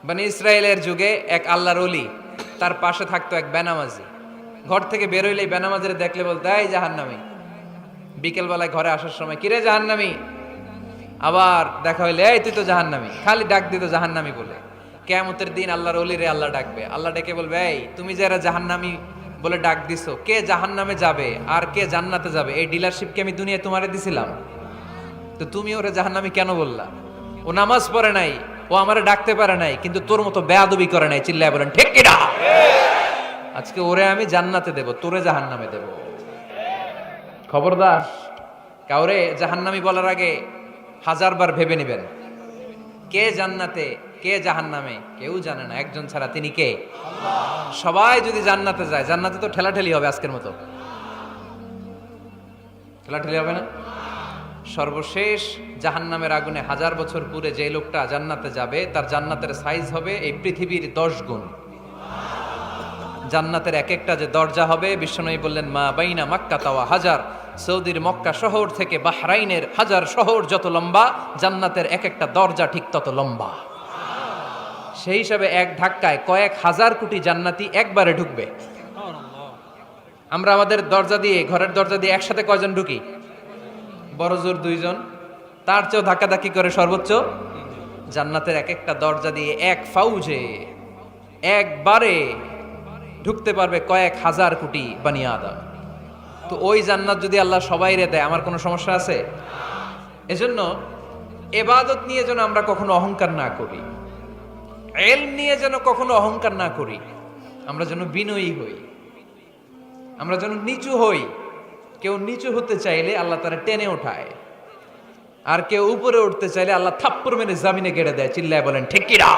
বনি ইসরায়েলের যুগে এক আল্লাহর ওলি, তার পাশে থাকতো এক বেনামাজি। ঘর থেকে বেরোইলে বেনামাজিরে দেখলে বলতো, এই জাহান্নামী। বিকেলবেলায় ঘরে আসার সময়, কিরে জাহান্নামী। আবার দেখা হইলে, এই তুই তো জাহান্নামী। খালি ডাক দিত জাহান্নামী বলে। কিয়ামতের দিন আল্লাহর ওলি রে আল্লাহ ডাকবে। আল্লাহ ডেকে বলবে, এই তুমি যারা জাহান্নামী বলে ডাক দিছো, কে জাহান্নামে যাবে আর কে জান্নাতে যাবে, এই ডিলারশিপ কি আমি দুনিয়ায় তোমারে দিছিলাম? তো তুমি ওরে জাহান্নামী কেন বললা? ও নামাজ পড়ে নাই, ও আমারে ডাকতে পারে নাই, কিন্তু তোর মতো বেয়াদবি করে নাই। চিল্লায় বলেন ঠিক কিনা? আজকে ওরে আমি জান্নাতে দেব, তোরে জাহান্নামে দেব। খবরদার, কাউরে জাহান্নামী বলার আগে 1000 বার ভেবে নেবেন। কে জান্নাতে কে জাহান্নামে কেউ জানে না, একজন ছাড়া, তিনি কে? সবাই যদি জান্নাতে যায়, জান্নাতে তো ঠেলাঠেলি হবে আজকের মতো। ঠেলাঠেলি হবে না? সর্বশেষ জাহান্নামের আগুনে 1000 বছর পুরে যে লোকটা জান্নাতে যাবে, তার জান্নাতের সাইজ হবে এই পৃথিবীর 10 গুণ। জান্নাতের এক একটা যে দরজা হবে, বিশ্বনবী বললেন, মা বাইনা মাক্কা তাওয়া হাজার। সৌদির মক্কা শহর থেকে বাহরাইনের হাজার শহর যত লম্বা, জান্নাতের এক একটা দরজা ঠিক তত লম্বা। সেই হিসাবে এক ধাক্কায় কয়েক হাজার কোটি জান্নাতি একবারে ঢুকবে। আমরা আমাদের দরজা দিয়ে, ঘরের দরজা দিয়ে একসাথে কয়জন ঢুকি? বড় জোর 2 জন, তার চেয়েও ধাক্কাধাক্কি করে সর্বোচ্চ। জান্নাতের এক একটা দরজা দিয়ে এক ফাউজে একবারে ঢুকতে পারবে কয়েক হাজার কোটি বানি আদম। তো ওই জান্নাত যদি আল্লাহ সবাইরে দেয়, আমার কোনো সমস্যা আছে? এজন্য ইবাদত নিয়ে যেন আমরা কখনো অহংকার না করি, ইলম নিয়ে যেন কখনো অহংকার না করি। আমরা যেন বিনয়ী হই, আমরা যেন নিচু হই। কেউ নিচু হতে চাইলে আল্লাহ তারা টেনে ওঠায়, আর কেউ উপরে উঠতে চাইলে আল্লাহ থাপ্পড় মেরে জামিনে গেড়ে দেয়। চিল্লায় বলেন ঠিক কিনা?